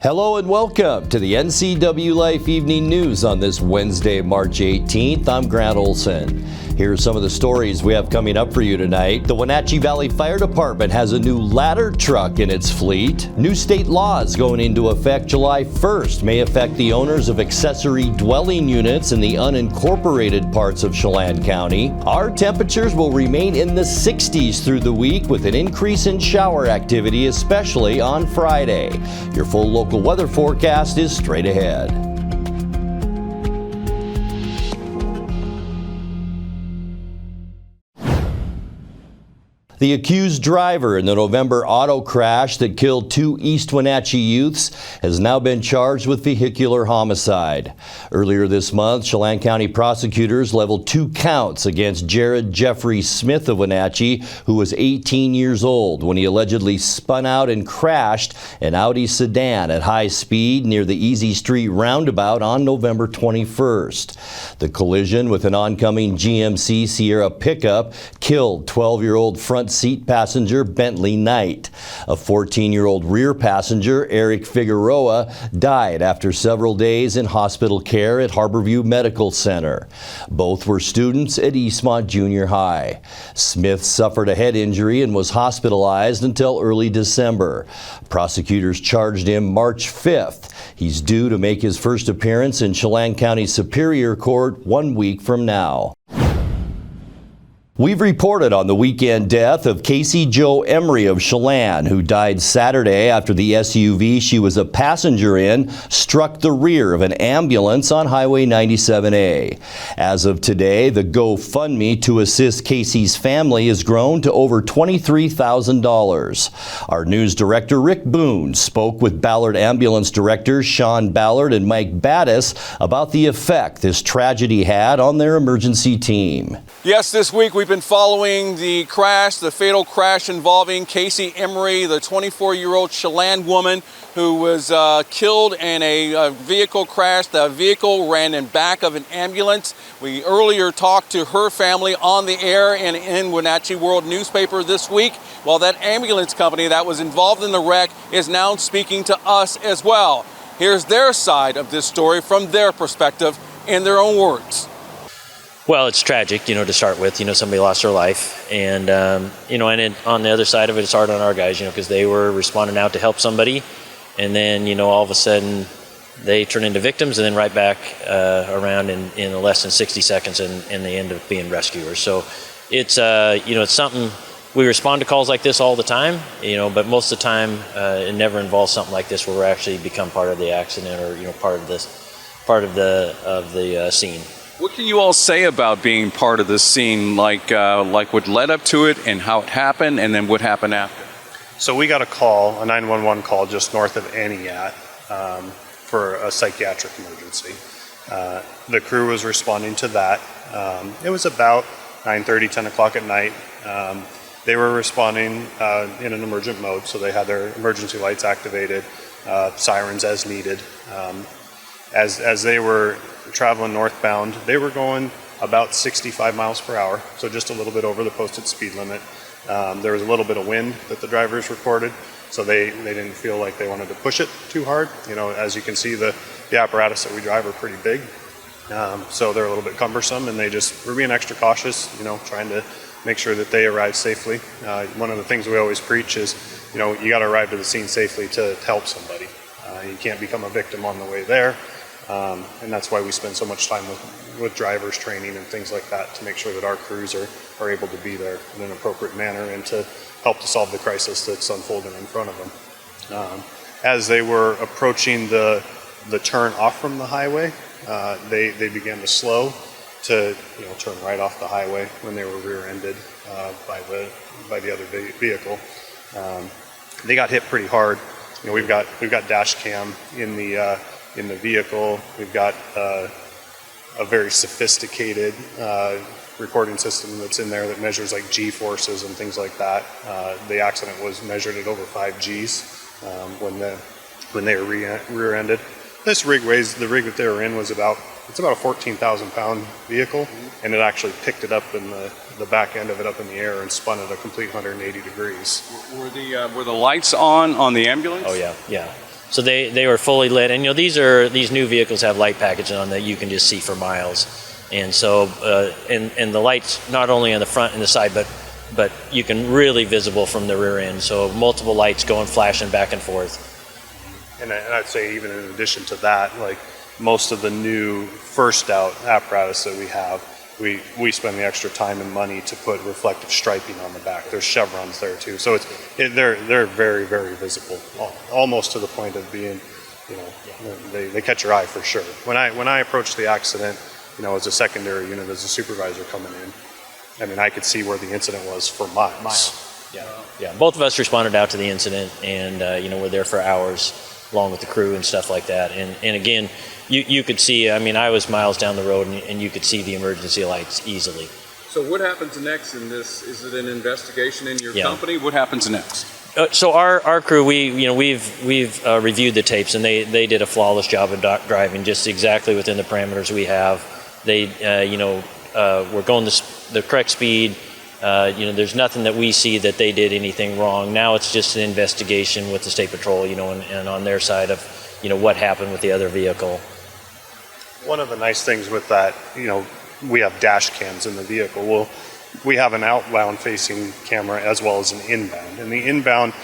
Hello and welcome to the NCWLIFE Evening News on this Wednesday, March 18th. I'm Grant Olson. Here are some of the stories we have coming up for you tonight. The Wenatchee Valley Fire Department has a new ladder truck in its fleet. New state laws going into effect July 1st may affect the owners of accessory dwelling units in the unincorporated parts of Chelan County. Our temperatures will remain in the 60s through the week with an increase in shower activity, especially on Friday. Your full local weather forecast is straight ahead. The accused driver in the November auto crash that killed two East Wenatchee youths has now been charged with vehicular homicide. Earlier this month, Chelan County prosecutors leveled 2 counts against Jared Jeffrey Smith of Wenatchee, who was 18 years old when he allegedly spun out and crashed an Audi sedan at high speed near the Easy Street roundabout on November 21st. The collision with an oncoming GMC Sierra pickup killed 12-year-old front seat passenger Bentley Knight. A 14-year-old rear passenger, Eric Figueroa, died after several days in hospital care at Harborview Medical Center. Both were students at Eastmont Junior High. Smith suffered a head injury and was hospitalized until early December. Prosecutors charged him March 5th. He's due to make his first appearance in Chelan County Superior Court 1 week from now. We've reported on the weekend death of Kasey Jo Emery of Chelan, who died Saturday after the SUV she was a passenger in struck the rear of an ambulance on Highway 97A. As of today, the GoFundMe to assist Kasey's family has grown to over $23,000. Our news director, Rick Boone, spoke with Ballard Ambulance directors Sean Ballard and Mike Battis about the effect this tragedy had on their emergency team. Yes, this week we've been following the fatal crash involving Kasey Emery, the 24-year-old Chelan woman who was killed in a vehicle crash. The vehicle ran in back of an ambulance. We earlier talked to her family on the air and in Wenatchee World newspaper this week. Well, that ambulance company that was involved in the wreck is now speaking to us as well. Here's their side of this story from their perspective in their own words. Well, it's tragic, to start with. Somebody lost their life. And, and on the other side of it, it's hard on our guys, because they were responding out to help somebody. And then, all of a sudden, they turn into victims and then right back around in less than 60 seconds and they end up being rescuers. So it's, it's something, we respond to calls like this all the time, but most of the time it never involves something like this where we actually become part of the accident or, part of the scene. What can you all say about being part of this scene, like what led up to it and how it happened and then what happened after? So we got a 911 call just north of Aniat for a psychiatric emergency. The crew was responding to that. It was about 9:30, 10 o'clock at night. They were responding in an emergent mode, so they had their emergency lights activated, sirens as needed. As they were traveling northbound, they were going about 65 miles per hour, so just a little bit over the posted speed limit. There was a little bit of wind that the drivers recorded, so they didn't feel like they wanted to push it too hard. As you can see, the apparatus that we drive are pretty big, so they're a little bit cumbersome, and they just were being extra cautious, trying to make sure that they arrive safely. One of the things we always preach is, you got to arrive to the scene safely to help somebody. You can't become a victim on the way there. And that's why we spend so much time with drivers training and things like that to make sure that our crews are able to be there in an appropriate manner and to help to solve the crisis that's unfolding in front of them. As they were approaching the turn off from the highway, they began to slow to turn right off the highway when they were rear-ended by the other vehicle. They got hit pretty hard. We've got dash cam in the vehicle. We've got a very sophisticated recording system that's in there that measures like G-forces and things like that. The accident was measured at over 5 Gs when they were rear-ended. This rig the rig that they were in was about a 14,000 pound vehicle, and it actually picked it up in the back end of it up in the air and spun it a complete 180 degrees. Were the lights on the ambulance? Oh yeah. So they were fully lit, and these new vehicles have light packaging on that you can just see for miles, and so and the lights not only on the front and the side, but you can really visible from the rear end. So multiple lights going flashing back and forth. And I'd say even in addition to that, like most of the new first out apparatus that we have, we spend the extra time and money to put reflective striping on the back. There's chevrons there too, so they're very, very visible, almost to the point of being, they catch your eye for sure. When I approached the accident, as a secondary unit, as a supervisor coming in, I mean, I could see where the incident was for miles. Yeah. Both of us responded out to the incident, and we're there for hours, along with the crew and stuff like that. And again, you could see. I mean, I was miles down the road, and you could see the emergency lights easily. So what happens next in this? Is it an investigation in your company? What happens next? So our crew, we've reviewed the tapes, and they did a flawless job of driving, just exactly within the parameters we have. They we're going the correct speed. There's nothing that we see that they did anything wrong. Now it's just an investigation with the State Patrol, and on their side of, what happened with the other vehicle. One of the nice things with that, we have dash cams in the vehicle. Well, we have an outbound facing camera as well as an inbound. And the inbound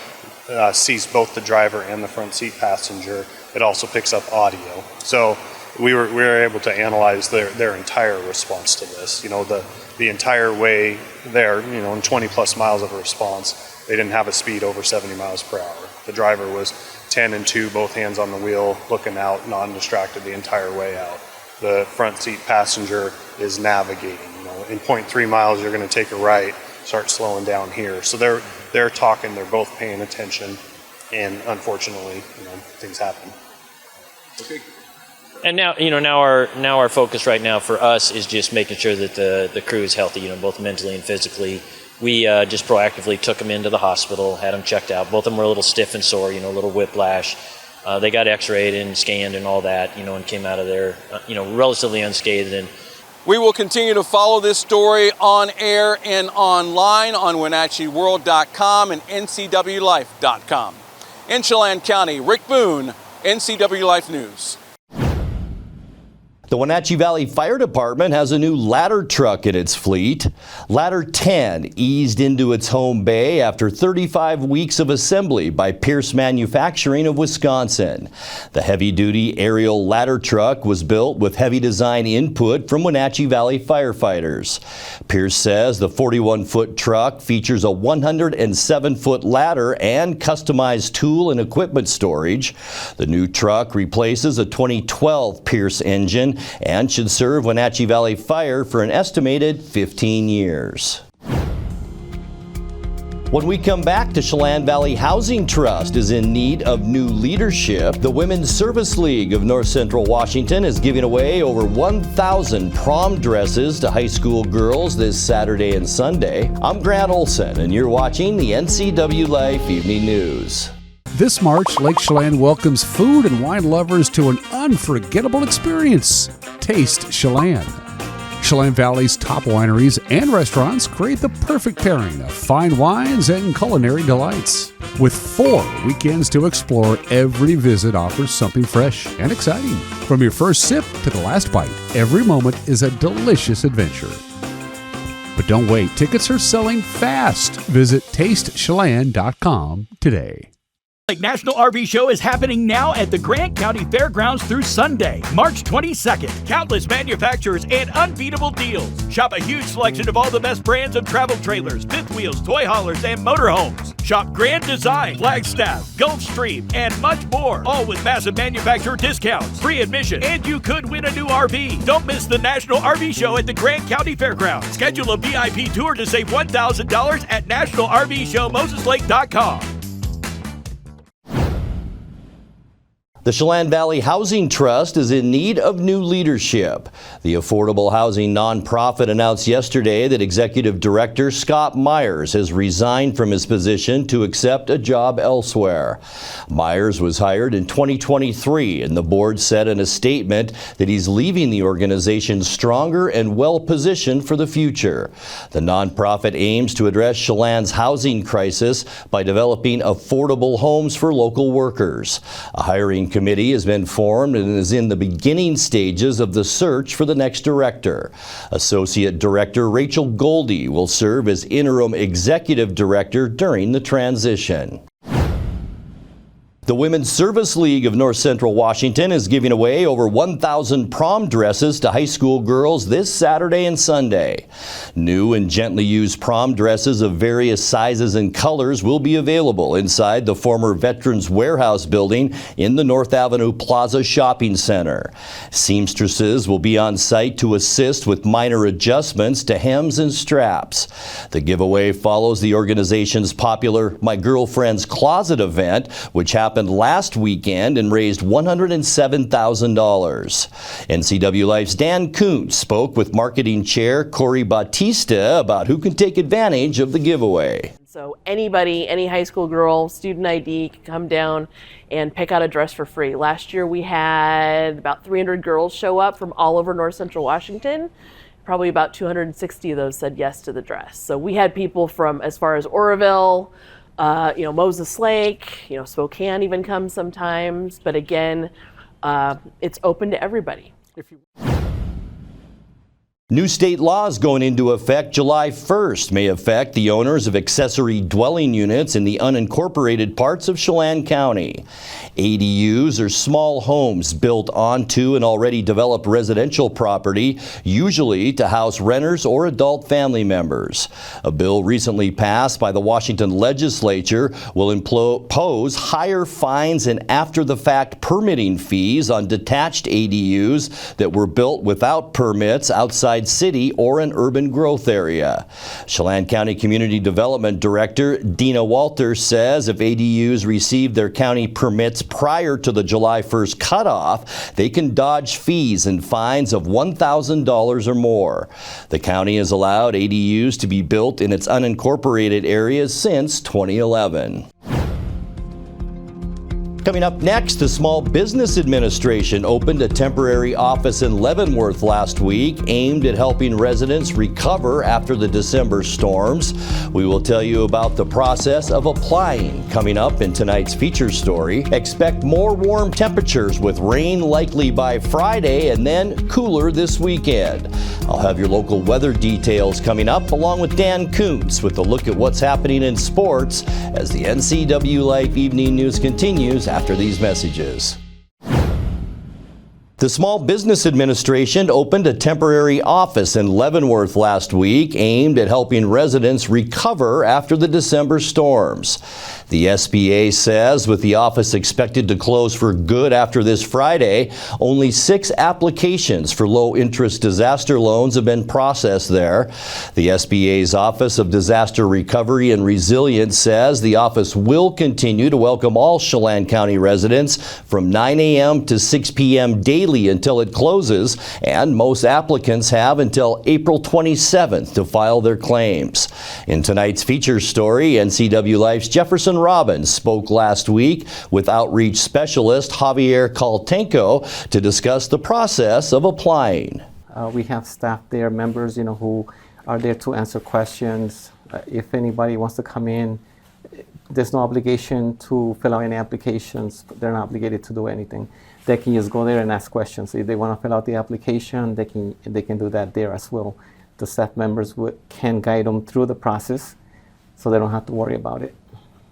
sees both the driver and the front seat passenger. It also picks up audio. So we were able to analyze their entire response to this. The entire way there, in 20 plus miles of a response, they didn't have a speed over 70 miles per hour. The driver was 10 and 2, both hands on the wheel, looking out, non-distracted the entire way out. The front seat passenger is navigating. In 0.3 miles, you're going to take a right, start slowing down here. So they're talking, they're both paying attention, and unfortunately, things happen. Okay. And now our focus right now for us is just making sure that the crew is healthy, both mentally and physically. We just proactively took them into the hospital, had them checked out. Both of them were a little stiff and sore, a little whiplash. They got x-rayed and scanned and all that, and came out of there, relatively unscathed. And we will continue to follow this story on air and online on WenatcheeWorld.com and NCWLIFE.com. In Chelan County, Rick Boone, NCWLIFE News. The Wenatchee Valley Fire Department has a new ladder truck in its fleet. Ladder 10 eased into its home bay after 35 weeks of assembly by Pierce Manufacturing of Wisconsin. The heavy-duty aerial ladder truck was built with heavy design input from Wenatchee Valley firefighters. Pierce says the 41-foot truck features a 107-foot ladder and customized tool and equipment storage. The new truck replaces a 2012 Pierce engine and should serve Wenatchee Valley Fire for an estimated 15 years. When we come back, the Chelan Valley Housing Trust is in need of new leadership. The Women's Service League of North Central Washington is giving away over 1,000 prom dresses to high school girls this Saturday and Sunday. I'm Grant Olson, and you're watching the NCWLIFE Evening News. This March, Lake Chelan welcomes food and wine lovers to an unforgettable experience. Taste Chelan. Chelan Valley's top wineries and restaurants create the perfect pairing of fine wines and culinary delights. With 4 weekends to explore, every visit offers something fresh and exciting. From your first sip to the last bite, every moment is a delicious adventure. But don't wait, tickets are selling fast. Visit tastechelan.com today. Lake National RV Show is happening now at the Grant County Fairgrounds through Sunday, March 22nd. Countless manufacturers and unbeatable deals. Shop a huge selection of all the best brands of travel trailers, fifth wheels, toy haulers, and motorhomes. Shop Grand Design, Flagstaff, Gulfstream, and much more. All with massive manufacturer discounts, free admission, and you could win a new RV. Don't miss the National RV Show at the Grant County Fairgrounds. Schedule a VIP tour to save $1,000 at nationalrvshowmoseslake.com. The Chelan Valley Housing Trust is in need of new leadership. The affordable housing nonprofit announced yesterday that Executive Director Scott Myers has resigned from his position to accept a job elsewhere. Myers was hired in 2023, and the board said in a statement that he's leaving the organization stronger and well-positioned for the future. The nonprofit aims to address Chelan's housing crisis by developing affordable homes for local workers. A hiring committee has been formed and is in the beginning stages of the search for the next director. Associate Director Rachel Goldie will serve as interim executive director during the transition. The Women's Service League of North Central Washington is giving away over 1,000 prom dresses to high school girls this Saturday and Sunday. New and gently used prom dresses of various sizes and colors will be available inside the former Veterans Warehouse building in the North Avenue Plaza Shopping Center. Seamstresses will be on site to assist with minor adjustments to hems and straps. The giveaway follows the organization's popular My Girlfriend's Closet event, which happened last weekend and raised $107,000. NCWLIFE's Dan Kuntz spoke with marketing chair Corey Bautista about who can take advantage of the giveaway. So anybody, any high school girl, student ID, can come down and pick out a dress for free. Last year we had about 300 girls show up from all over North Central Washington. Probably about 260 of those said yes to the dress. So we had people from as far as Oroville, Moses Lake, Spokane even comes sometimes. But again, it's open to everybody. New state laws going into effect July 1st may affect the owners of accessory dwelling units in the unincorporated parts of Chelan County. ADUs are small homes built onto an already developed residential property, usually to house renters or adult family members. A bill recently passed by the Washington legislature will impose higher fines and after-the-fact permitting fees on detached ADUs that were built without permits outside city or an urban growth area. Chelan County Community Development Director Dina Walter says if ADUs receive their county permits prior to the July 1st cutoff, they can dodge fees and fines of $1,000 or more. The county has allowed ADUs to be built in its unincorporated areas since 2011. Coming up next, the Small Business Administration opened a temporary office in Leavenworth last week aimed at helping residents recover after the December storms. We will tell you about the process of applying coming up in tonight's feature story. Expect more warm temperatures with rain likely by Friday and then cooler this weekend. I'll have your local weather details coming up along with Dan Kuntz with a look at what's happening in sports as the NCWLIFE Evening News continues after these messages. The Small Business Administration opened a temporary office in Leavenworth last week aimed at helping residents recover after the December storms. The SBA says with the office expected to close for good after this Friday, only 6 applications for low-interest disaster loans have been processed there. The SBA's Office of Disaster Recovery and Resilience says the office will continue to welcome all Chelan County residents from 9 a.m. to 6 p.m. daily until it closes, and most applicants have until April 27th to file their claims. In tonight's feature story, NCWLIFE's Jefferson Robbins spoke last week with outreach specialist Javier Caltenco to discuss the process of applying. We have staff there, members, who are there to answer questions. If anybody wants to come in, there's no obligation to fill out any applications. They're not obligated to do anything. They can just go there and ask questions. If they want to fill out the application, they can do that there as well. The staff members can guide them through the process so they don't have to worry about it.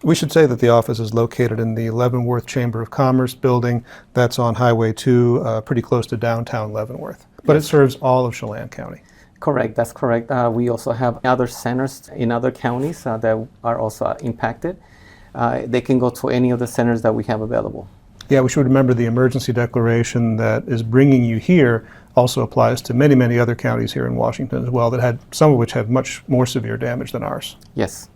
We should say that the office is located in the Leavenworth Chamber of Commerce building. That's on Highway 2, pretty close to downtown Leavenworth. But it serves all of Chelan County. Correct, that's correct. We also have other centers in other counties that are also impacted. They can go to any of the centers that we have available. Yeah, we should remember the emergency declaration that is bringing you here also applies to many, many other counties here in Washington as well, that had some of which have much more severe damage than ours. Yes.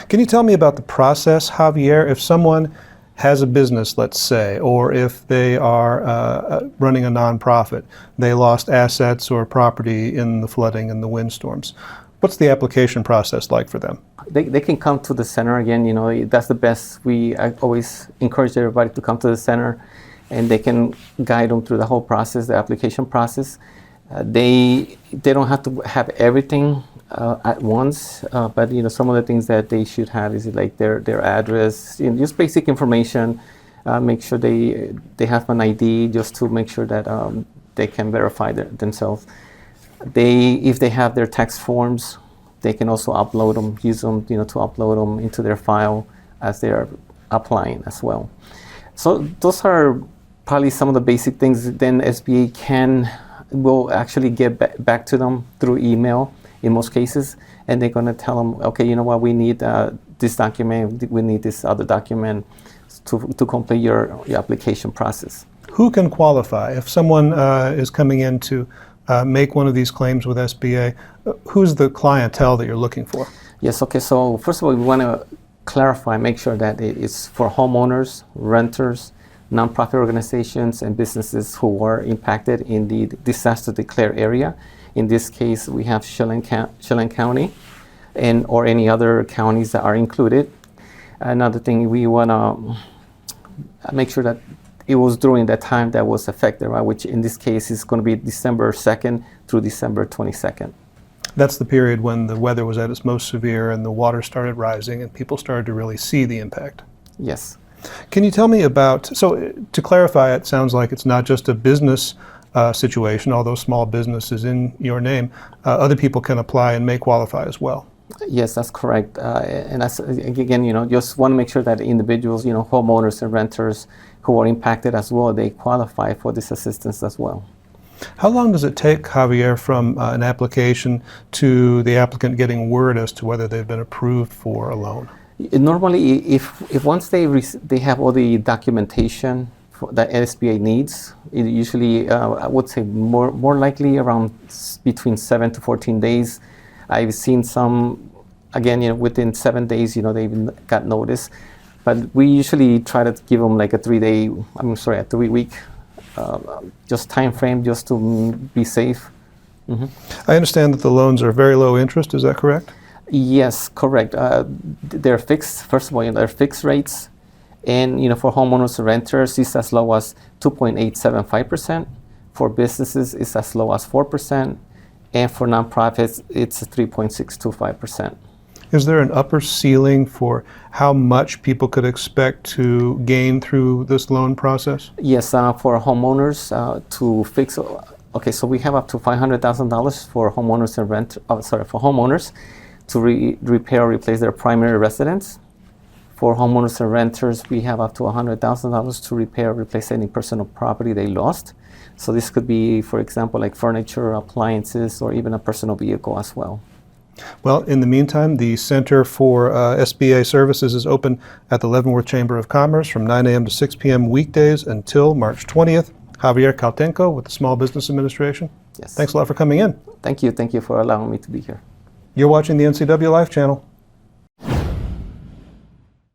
Can you tell me about the process, Javier? If someone has a business, let's say, or if they are running a nonprofit, they lost assets or property in the flooding and the windstorms. What's the application process like for them? They can come to the center again. You know, that's the best. I always encourage everybody to come to the center, and they can guide them through the whole process, the application process. They don't have to have everything at once, but you know, some of the things that they should have is like their address, you know, just basic information. Make sure they have an ID, just to make sure that they can verify themselves. If they have their tax forms, they can also upload them, use them, you know, to upload them into their file as they're applying as well. So those are probably some of the basic things. Then SBA will actually get back to them through email in most cases, and they're going to tell them, okay, you know what, we need this document, we need this other document to complete your application process. Who can qualify? If someone is coming in to make one of these claims with SBA, who's the clientele that you're looking for? Yes, okay, so first of all, we want to clarify, make sure that it's for homeowners, renters, nonprofit organizations, and businesses who were impacted in the disaster declared area. In this case, we have Chelan County or any other counties that are included. Another thing, we want to make sure that it was during that time that was affected, right? Which in this case is going to be December 2nd through December 22nd. That's the period when the weather was at its most severe and the water started rising and people started to really see the impact. Yes. Can you tell me about, so to clarify, it sounds like it's not just a business situation, although small business is in your name. Other people can apply and may qualify as well. Yes, that's correct. And that's, again, you know, just want to make sure that individuals, you know, homeowners and renters who are impacted as well, they qualify for this assistance as well. How long does it take, Javier, from an application to the applicant getting word as to whether they've been approved for a loan? Normally, if once they have all the documentation that SBA needs, it usually, I would say more likely around between 7 to 14 days. I've seen some, again, you know, within 7 days, you know, they even got notice. But we usually try to give them like a 3-week just time frame, just to be safe. Mm-hmm. I understand that the loans are very low interest, is that correct? Yes, correct. They're fixed, first of all, you know, they're fixed rates. And, you know, for homeowners and renters, it's as low as 2.875%. For businesses, it's as low as 4%. And for nonprofits, it's 3.625%. Is there an upper ceiling for how much people could expect to gain through this loan process? Yes, for homeowners to fix. Okay, so we have up to $500,000 for homeowners and for homeowners to repair or replace their primary residence. For homeowners and renters, we have up to $100,000 to repair or replace any personal property they lost. So this could be, for example, like furniture, appliances, or even a personal vehicle as well. Well, in the meantime, the Center for SBA Services is open at the Leavenworth Chamber of Commerce from 9 a.m. to 6 p.m. weekdays until March 20th. Javier Caltenco with the Small Business Administration. Yes. Thanks a lot for coming in. Thank you. Thank you for allowing me to be here. You're watching the NCWLIFE channel.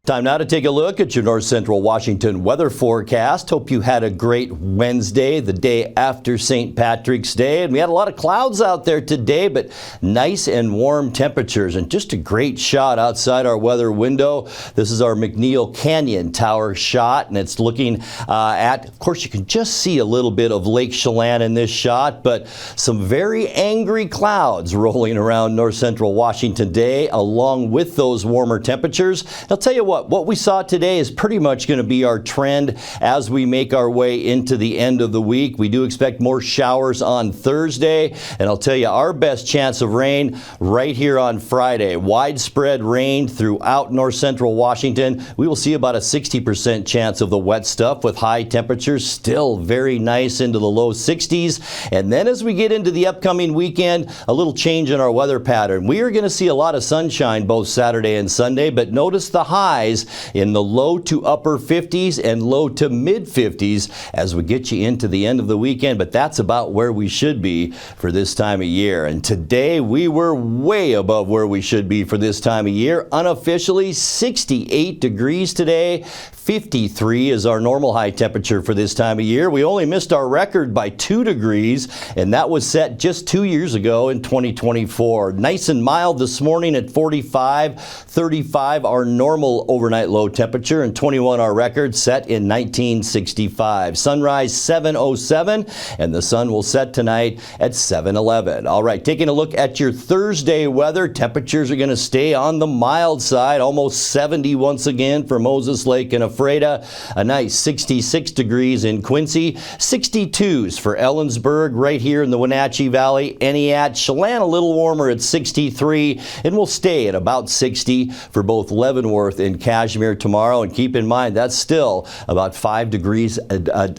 Time now to take a look at your North Central Washington weather forecast. Hope you had a great Wednesday, the day after St. Patrick's Day. And we had a lot of clouds out there today, but nice and warm temperatures and just a great shot outside our weather window. This is our McNeil Canyon Tower shot, and it's looking of course, you can just see a little bit of Lake Chelan in this shot, but some very angry clouds rolling around North Central Washington today, along with those warmer temperatures. I'll tell you what we saw today is pretty much going to be our trend as we make our way into the end of the week. We do expect more showers on Thursday, and I'll tell you our best chance of rain right here on Friday. Widespread rain throughout North Central Washington. We will see about a 60% chance of the wet stuff with high temperatures still very nice into the low 60s. And then as we get into the upcoming weekend, a little change in our weather pattern. We are going to see a lot of sunshine both Saturday and Sunday, but notice the highs in the low to upper 50s and low to mid 50s as we get you into the end of the weekend, but that's about where we should be for this time of year. And today we were way above where we should be for this time of year. Unofficially 68 degrees today, 53 is our normal high temperature for this time of year. We only missed our record by 2 degrees, and that was set just 2 years ago in 2024. Nice and mild this morning at 45, 35 our normal overnight low temperature, and 21 our record set in 1965. Sunrise 7:07, and the sun will set tonight at 7:11. All right, taking a look at your Thursday weather, temperatures are going to stay on the mild side, almost 70 once again for Moses Lake and Ephrata. A nice 66 degrees in Quincy, 62s for Ellensburg right here in the Wenatchee Valley. Eniat, Chelan a little warmer at 63, and we'll stay at about 60 for both Leavenworth and Cashmere tomorrow. And keep in mind, that's still about 5 degrees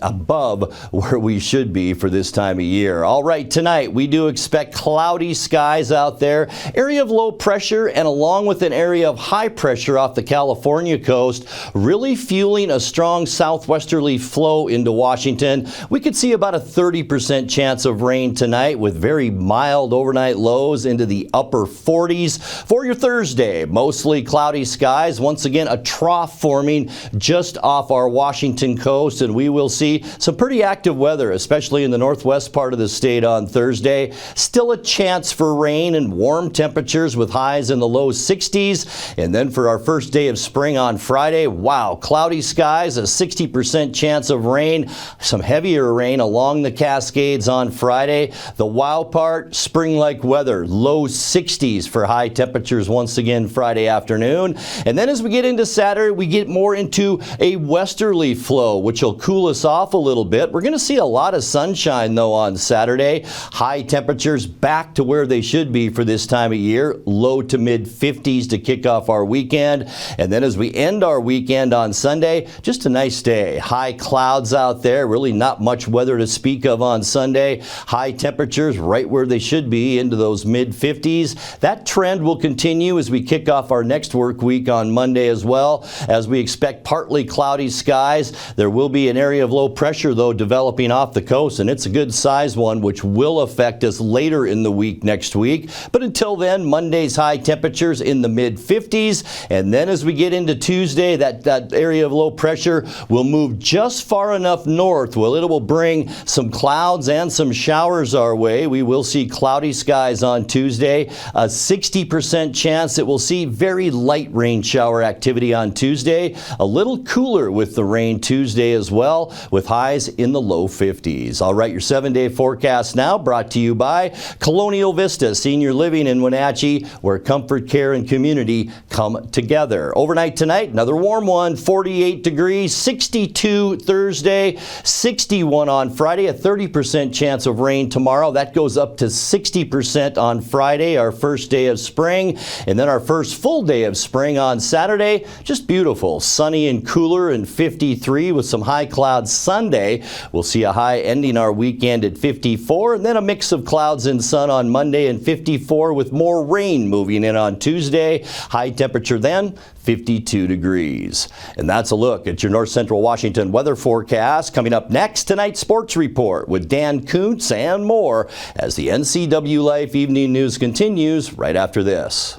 above where we should be for this time of year. All right, tonight we do expect cloudy skies out there, area of low pressure, and along with an area of high pressure off the California coast, really fueling a strong southwesterly flow into Washington. We could see about a 30% chance of rain tonight with very mild overnight lows into the upper 40s. For your Thursday, mostly cloudy skies. Once again, a trough forming just off our Washington coast, and we will see some pretty active weather, especially in the northwest part of the state on Thursday. Still a chance for rain and warm temperatures with highs in the low 60s. And then for our first day of spring on Friday, wow, cloudy skies, a 60% chance of rain, some heavier rain along the Cascades on Friday. The wow part, spring-like weather, low 60s for high temperatures once again Friday afternoon. And then as we get into Saturday, we get more into a westerly flow, which will cool us off a little bit. We're going to see a lot of sunshine, though, on Saturday. High temperatures back to where they should be for this time of year, low to mid 50s to kick off our weekend. And then as we end our weekend on Sunday, just a nice day. High clouds out there, really not much weather to speak of on Sunday. High temperatures right where they should be into those mid 50s. That trend will continue as we kick off our next work week on Monday as well, as we expect partly cloudy skies. There will be an area of low pressure, though, developing off the coast, and it's a good size one, which will affect us later in the week next week. But until then, Monday's high temperatures in the mid 50s, and then as we get into Tuesday, that area of low pressure will move just far enough north. Well, it will bring some clouds and some showers our way. We will see cloudy skies on Tuesday, a 60% chance that we'll see very light rain shower activity on Tuesday. A little cooler with the rain Tuesday as well, with highs in the low 50s. All right, your 7-day forecast now brought to you by Colonial Vista Senior Living in Wenatchee, where comfort, care, and community come together. Overnight tonight, another warm one, 48 degrees, 62 Thursday, 61 on Friday, a 30% chance of rain tomorrow. That goes up to 60% on Friday, our first day of spring. And then our first full day of spring on Saturday, just beautiful, sunny and cooler and 53 with some high clouds Sunday. We'll see a high ending our weekend at 54, and then a mix of clouds and sun on Monday and 54 with more rain moving in on Tuesday. High temperature then 52 degrees. And that's a look at your North Central Washington weather forecast. Coming up next, tonight's sports report with Dan Kuntz and more as the NCWLIFE Evening News continues right after this.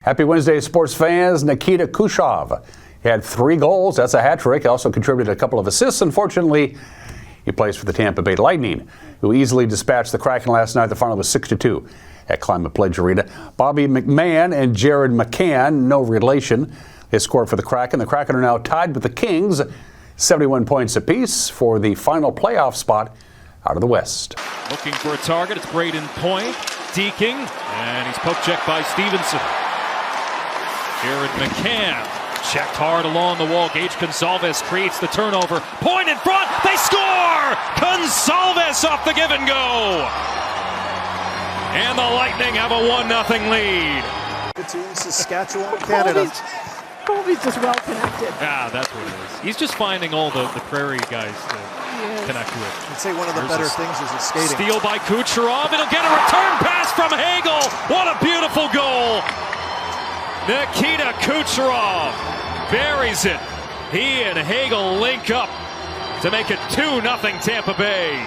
Happy Wednesday, sports fans. Nikita Kucherov had 3 goals. That's a hat trick. Also contributed a couple of assists. Unfortunately, he plays for the Tampa Bay Lightning, who easily dispatched the Kraken last night. The final was 6-2 at Climate Pledge Arena. Bobby McMahon and Jared McCann, no relation, they scored for the Kraken. The Kraken are now tied with the Kings, 71 points apiece for the final playoff spot out of the West. Looking for a target. It's Braden Point. Deking. And he's poke checked by Stevenson. Jared McCann checked hard along the wall. Gage Gonsalves creates the turnover. Point in front. They score! Gonsalves off the give and go. And the Lightning have a 1-0 lead. The team, Saskatchewan, Canada. Colby's just well connected. Yeah, that's what it is. He's just finding all the prairie guys to connect with. I'd say one of the better things is his skating. Steal by Kucherov. It'll get a return pass from Hagel. What a beautiful goal. Nikita Kucherov buries it. He and Hagel link up to make it 2-0 Tampa Bay.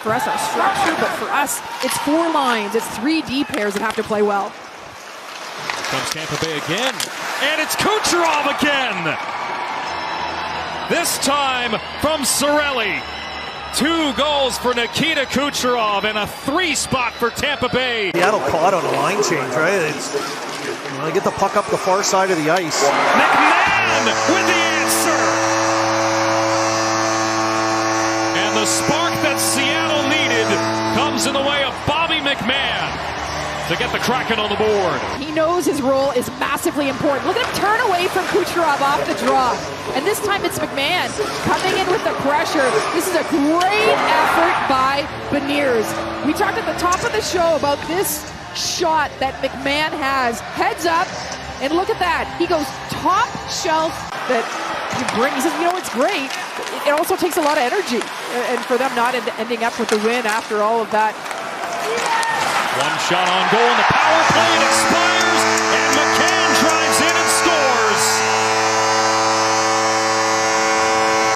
For us, our structure, but for us, it's 4 lines. It's 3 D pairs that have to play well. Here comes Tampa Bay again. and it's Kucherov again. This time from Cirelli. 2 goals for Nikita Kucherov and a 3-spot for Tampa Bay. Seattle caught on a line change, right? They get the puck up the far side of the ice. McMahon with the answer. And the spark that Seattle needed comes in the way of Bobby McMahon to get the Kraken on the board. He knows his role is massively important. Look at him turn away from Kucherov off the draw. And this time it's McMahon coming in with the pressure. This is a great effort by Beniers. We talked at the top of the show about this shot that McMahon has. Heads up, and look at that. He goes top shelf that he brings. It's great. It also takes a lot of energy. And for them not ending up with the win after all of that. One shot on goal, and the power play expires, and McCann drives in and scores.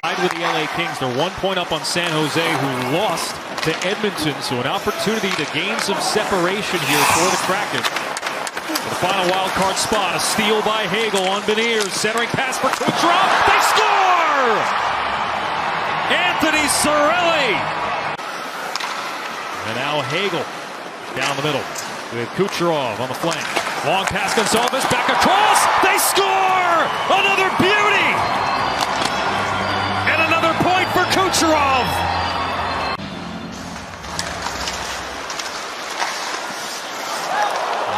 Tied with the LA Kings, they're 1 point up on San Jose, who lost to Edmonton, so an opportunity to gain some separation here for the Kraken. For the final wild card spot, a steal by Hagel on Beniers, centering pass for Kucherov. They score! Anthony Cirelli. And now Hagel down the middle with Kucherov on the flank. Long pass, Gonzalez back across. They score! Another beauty! And another point for Kucherov.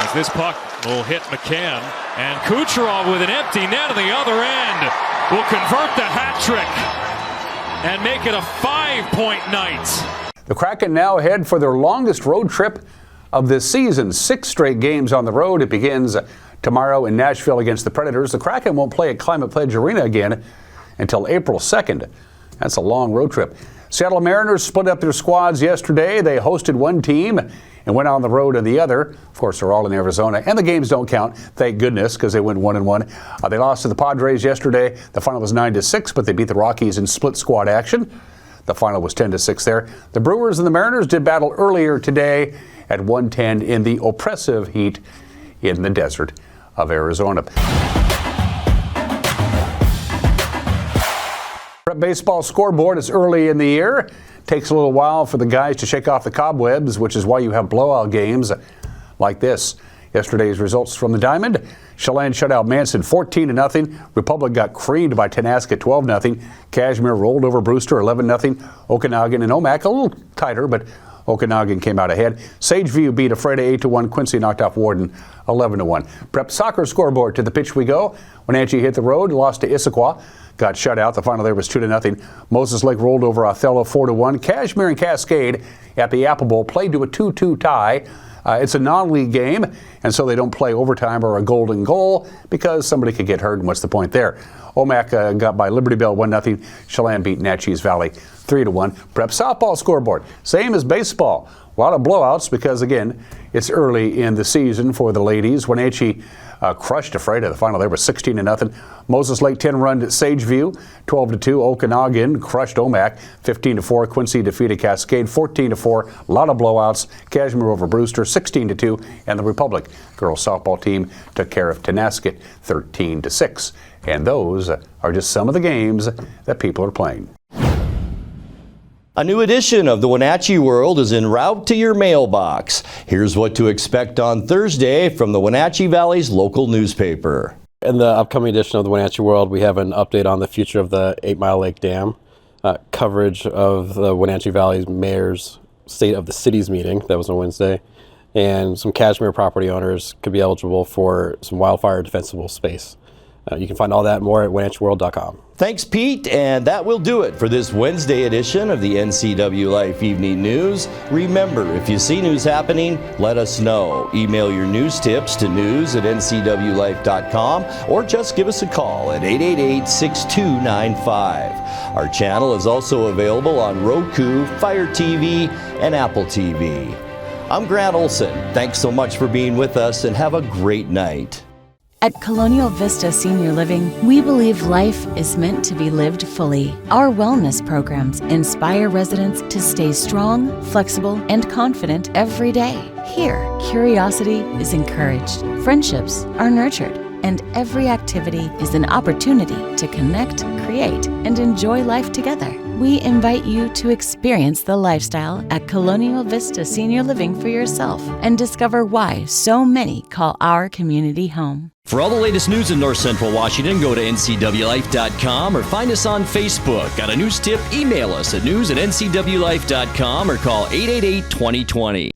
As this puck will hit McCann, and Kucherov with an empty net on the other end will convert the hat trick and make it a 5-point night. The Kraken now head for their longest road trip of this season. 6 straight games on the road. It begins tomorrow in Nashville against the Predators. The Kraken won't play at Climate Pledge Arena again until April 2nd. That's a long road trip. Seattle Mariners split up their squads yesterday. They hosted one team and went on the road in the other. Of course, they're all in Arizona, and the games don't count, thank goodness, because they went 1-1. They lost to the Padres yesterday. The final was 9-6, but they beat the Rockies in split squad action. The final was 10-6 there. The Brewers and the Mariners did battle earlier today at 1:10 in the oppressive heat in the desert of Arizona. Prep baseball scoreboard is early in the year. Takes a little while for the guys to shake off the cobwebs, which is why you have blowout games like this. Yesterday's results from the Diamond: Chelan shut out Manson 14-0. Republic got creamed by Tenasket 12-0. Kashmir rolled over Brewster 11-0. Okanagan and Omak a little tighter, but Okanagan came out ahead. Sageview beat Ephrata 8-1. Quincy knocked off Warden 11-1. Prep soccer scoreboard: to the pitch we go. Wenatchee hit the road, lost to Issaquah, got shut out. The final there was 2-0. Moses Lake rolled over Othello 4-1. Kashmir and Cascade at the Apple Bowl played to a 2-2 tie. It's a non-league game, and so they don't play overtime or a golden goal because somebody could get hurt, and what's the point there? Omak got by Liberty Bell 1-0. Chelan beat Natchez Valley 3-1. Prep softball scoreboard: same as baseball. A lot of blowouts because, again, it's early in the season for the ladies. Wenatchee crushed Ephrata. The final there was 16-0. Moses Lake 10-run at Sageview, 12-2. Okanagan crushed Omak, 15-4. Quincy defeated Cascade, 14-4. A lot of blowouts. Kashmir over Brewster, 16-2. And the Republic girls softball team took care of Tenasket, 13-6. And those are just some of the games that people are playing. A new edition of the Wenatchee World is en route to your mailbox. Here's what to expect on Thursday from the Wenatchee Valley's local newspaper. In the upcoming edition of the Wenatchee World, we have an update on the future of the 8 Mile Lake Dam, coverage of the Wenatchee Valley's mayor's State of the Cities meeting, that was on Wednesday, and some Kashmir property owners could be eligible for some wildfire defensible space. You can find all that and more at WenatcheeWorld.com. Thanks, Pete, and that will do it for this Wednesday edition of the NCWLIFE Evening News. Remember, if you see news happening, let us know. Email your news tips to news@ncwlife.com or just give us a call at 888-6295. Our channel is also available on Roku, Fire TV, and Apple TV. I'm Grant Olson. Thanks so much for being with us, and have a great night. At Colonial Vista Senior Living, we believe life is meant to be lived fully. Our wellness programs inspire residents to stay strong, flexible, and confident every day. Here, curiosity is encouraged, friendships are nurtured, and every activity is an opportunity to connect, create, and enjoy life together. We invite you to experience the lifestyle at Colonial Vista Senior Living for yourself and discover why so many call our community home. For all the latest news in North Central Washington, go to NCWLIFE.com or find us on Facebook. Got a news tip? Email us at news@NCWLIFE.com or call 888-2020.